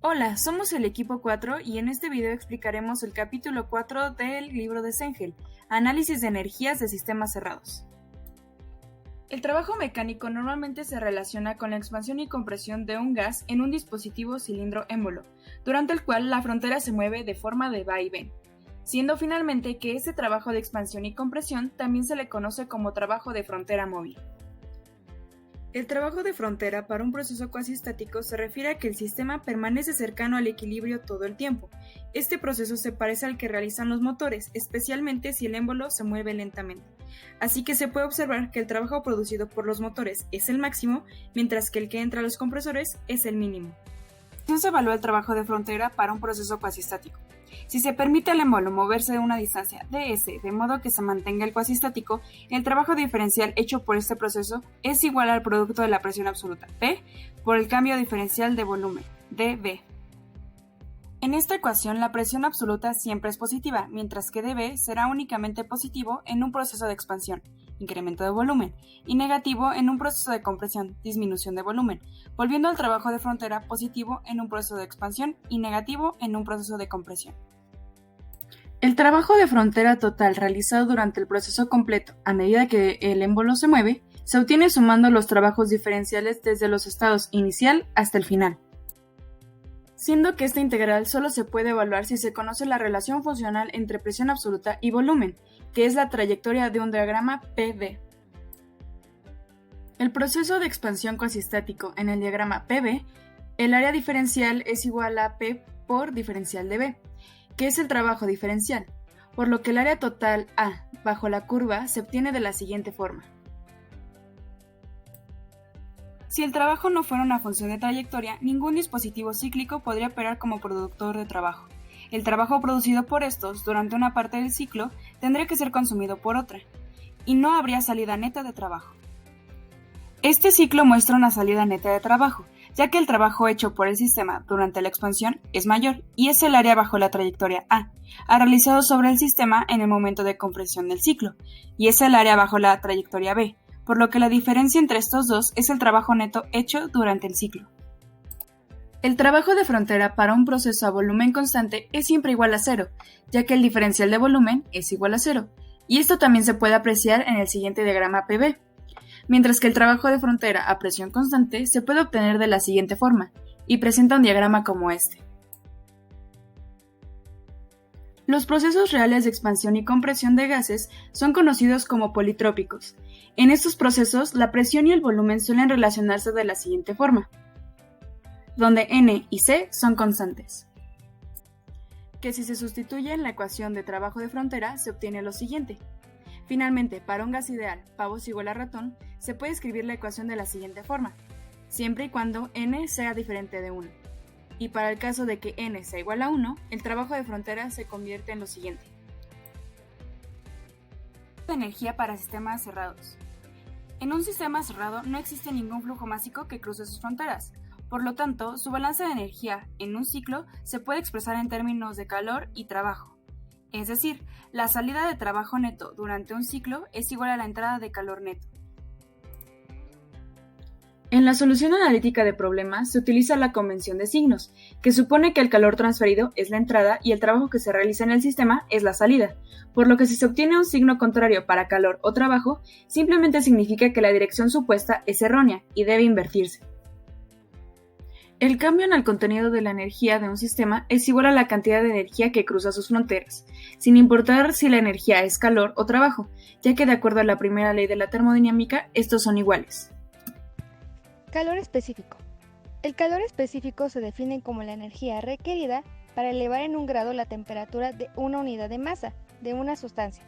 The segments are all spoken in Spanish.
Hola, somos el equipo 4 y en este video explicaremos el capítulo 4 del libro de Cengel, Análisis de energías de sistemas cerrados. El trabajo mecánico normalmente se relaciona con la expansión y compresión de un gas en un dispositivo cilindro-émbolo, durante el cual la frontera se mueve de forma de va y ven, siendo finalmente que este trabajo de expansión y compresión también se le conoce como trabajo de frontera móvil. El trabajo de frontera para un proceso cuasi estático se refiere a que el sistema permanece cercano al equilibrio todo el tiempo. Este proceso se parece al que realizan los motores, especialmente si el émbolo se mueve lentamente. Así que se puede observar que el trabajo producido por los motores es el máximo, mientras que el que entra a los compresores es el mínimo. ¿Cómo se evalúa el trabajo de frontera para un proceso cuasi estático? Si se permite al émbolo moverse de una distancia ds de modo que se mantenga el cuasi estático, el trabajo diferencial hecho por este proceso es igual al producto de la presión absoluta, P, por el cambio diferencial de volumen, dV. En esta ecuación la presión absoluta siempre es positiva, mientras que dV será únicamente positivo en un proceso de expansión, incremento de volumen, y negativo en un proceso de compresión, disminución de volumen, volviendo al trabajo de frontera positivo en un proceso de expansión y negativo en un proceso de compresión. El trabajo de frontera total realizado durante el proceso completo, a medida que el émbolo se mueve, se obtiene sumando los trabajos diferenciales desde los estados inicial hasta el final. Siendo que esta integral solo se puede evaluar si se conoce la relación funcional entre presión absoluta y volumen, que es la trayectoria de un diagrama PV. El proceso de expansión cuasiestático en el diagrama PV, el área diferencial es igual a P por diferencial de V, que es el trabajo diferencial, por lo que el área total A bajo la curva se obtiene de la siguiente forma. Si el trabajo no fuera una función de trayectoria, ningún dispositivo cíclico podría operar como productor de trabajo. El trabajo producido por estos durante una parte del ciclo tendría que ser consumido por otra, y no habría salida neta de trabajo. Este ciclo muestra una salida neta de trabajo, ya que el trabajo hecho por el sistema durante la expansión es mayor, y es el área bajo la trayectoria A, realizado sobre el sistema en el momento de compresión del ciclo, y es el área bajo la trayectoria B, por lo que la diferencia entre estos dos es el trabajo neto hecho durante el ciclo. El trabajo de frontera para un proceso a volumen constante es siempre igual a cero, ya que el diferencial de volumen es igual a cero, y esto también se puede apreciar en el siguiente diagrama PV, mientras que el trabajo de frontera a presión constante se puede obtener de la siguiente forma, y presenta un diagrama como este. Los procesos reales de expansión y compresión de gases son conocidos como politrópicos. En estos procesos, la presión y el volumen suelen relacionarse de la siguiente forma, donde N y C son constantes. Que si se sustituye en la ecuación de trabajo de frontera, se obtiene lo siguiente. Finalmente, para un gas ideal, pavos igual a ratón, se puede escribir la ecuación de la siguiente forma, siempre y cuando N sea diferente de 1. Y para el caso de que N sea igual a 1, el trabajo de frontera se convierte en lo siguiente. Energía para sistemas cerrados. En un sistema cerrado no existe ningún flujo másico que cruce sus fronteras. Por lo tanto, su balance de energía en un ciclo se puede expresar en términos de calor y trabajo. Es decir, la salida de trabajo neto durante un ciclo es igual a la entrada de calor neto. En la solución analítica de problemas se utiliza la convención de signos, que supone que el calor transferido es la entrada y el trabajo que se realiza en el sistema es la salida, por lo que si se obtiene un signo contrario para calor o trabajo, simplemente significa que la dirección supuesta es errónea y debe invertirse. El cambio en el contenido de la energía de un sistema es igual a la cantidad de energía que cruza sus fronteras, sin importar si la energía es calor o trabajo, ya que de acuerdo a la primera ley de la termodinámica, estos son iguales. Calor específico. El calor específico se define como la energía requerida para elevar en un grado la temperatura de una unidad de masa de una sustancia.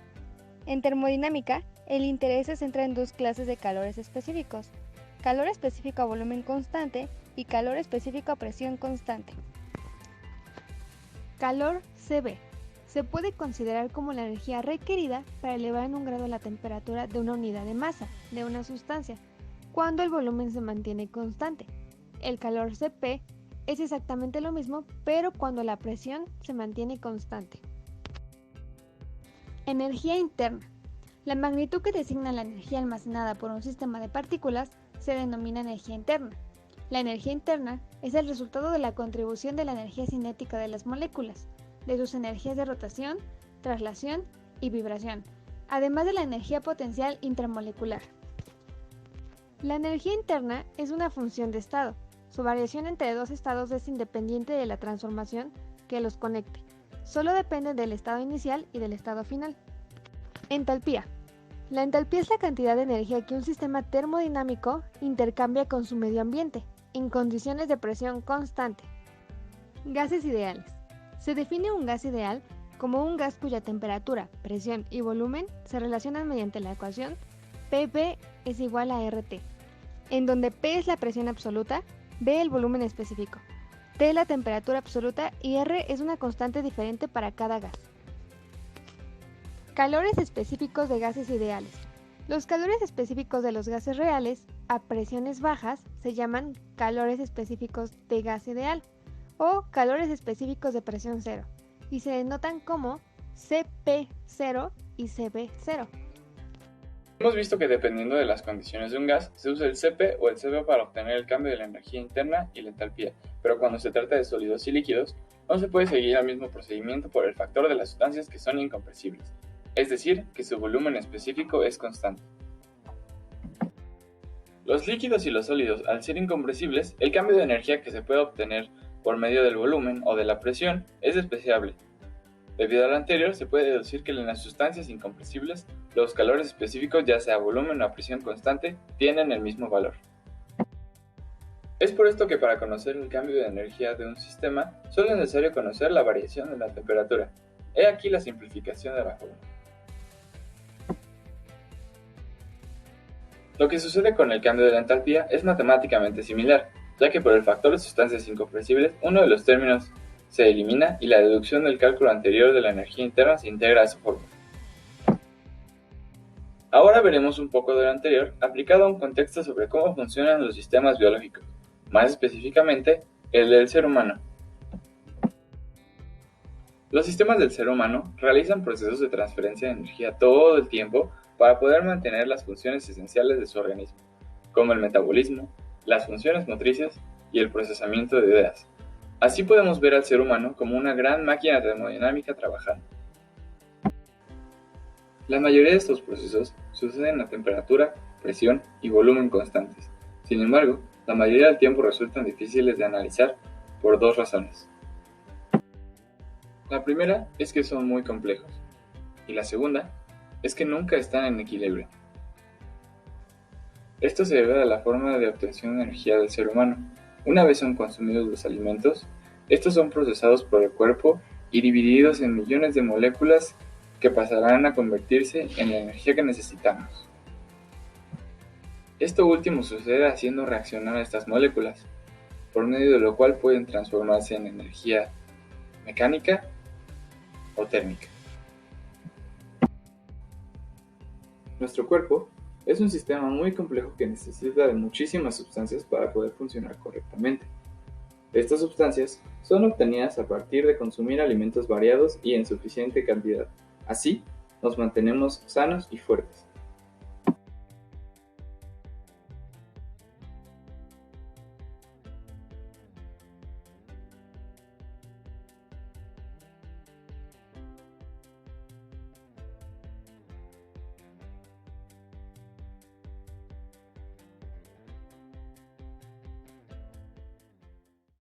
En termodinámica, el interés se centra en dos clases de calores específicos: calor específico a volumen constante y calor específico a presión constante. Calor Cb se puede considerar como la energía requerida para elevar en un grado la temperatura de una unidad de masa de una sustancia, cuando el volumen se mantiene constante. El calor Cp es exactamente lo mismo, pero cuando la presión se mantiene constante. Energía interna. La magnitud que designa la energía almacenada por un sistema de partículas se denomina energía interna. La energía interna es el resultado de la contribución de la energía cinética de las moléculas, de sus energías de rotación, traslación y vibración, además de la energía potencial intramolecular. La energía interna es una función de estado. Su variación entre dos estados es independiente de la transformación que los conecte. Solo depende del estado inicial y del estado final. Entalpía. La entalpía es la cantidad de energía que un sistema termodinámico intercambia con su medio ambiente, en condiciones de presión constante. Gases ideales. Se define un gas ideal como un gas cuya temperatura, presión y volumen se relacionan mediante la ecuación Pv es igual a RT, en donde P es la presión absoluta, V el volumen específico, T la temperatura absoluta y R es una constante diferente para cada gas. Calores específicos de gases ideales. Los calores específicos de los gases reales a presiones bajas se llaman calores específicos de gas ideal o calores específicos de presión cero y se denotan como Cp0 y Cv0. Hemos visto que dependiendo de las condiciones de un gas, se usa el Cp o el Cv para obtener el cambio de la energía interna y la entalpía, pero cuando se trata de sólidos y líquidos, no se puede seguir el mismo procedimiento por el factor de las sustancias que son incompresibles, es decir, que su volumen específico es constante. Los líquidos y los sólidos, al ser incompresibles, el cambio de energía que se puede obtener por medio del volumen o de la presión es despreciable. Debido a lo anterior, se puede deducir que en las sustancias incompresibles, los calores específicos, ya sea volumen o a presión constante, tienen el mismo valor. Es por esto que para conocer el cambio de energía de un sistema, solo es necesario conocer la variación de la temperatura. He aquí la simplificación de la fórmula. Lo que sucede con el cambio de la entalpía es matemáticamente similar, ya que por el factor de sustancias incompresibles, uno de los términos se elimina y la deducción del cálculo anterior de la energía interna se integra a su fórmula. Ahora veremos un poco de lo anterior aplicado a un contexto sobre cómo funcionan los sistemas biológicos, más específicamente el del ser humano. Los sistemas del ser humano realizan procesos de transferencia de energía todo el tiempo para poder mantener las funciones esenciales de su organismo, como el metabolismo, las funciones motrices y el procesamiento de ideas. Así podemos ver al ser humano como una gran máquina termodinámica trabajando. La mayoría de estos procesos suceden a temperatura, presión y volumen constantes. Sin embargo, la mayoría del tiempo resultan difíciles de analizar por dos razones. La primera es que son muy complejos, y la segunda es que nunca están en equilibrio. Esto se debe a la forma de obtención de energía del ser humano. Una vez son consumidos los alimentos, estos son procesados por el cuerpo y divididos en millones de moléculas que pasarán a convertirse en la energía que necesitamos. Esto último sucede haciendo reaccionar a estas moléculas, por medio de lo cual pueden transformarse en energía mecánica o térmica. Nuestro cuerpo es un sistema muy complejo que necesita de muchísimas sustancias para poder funcionar correctamente. Estas sustancias son obtenidas a partir de consumir alimentos variados y en suficiente cantidad. Así, nos mantenemos sanos y fuertes.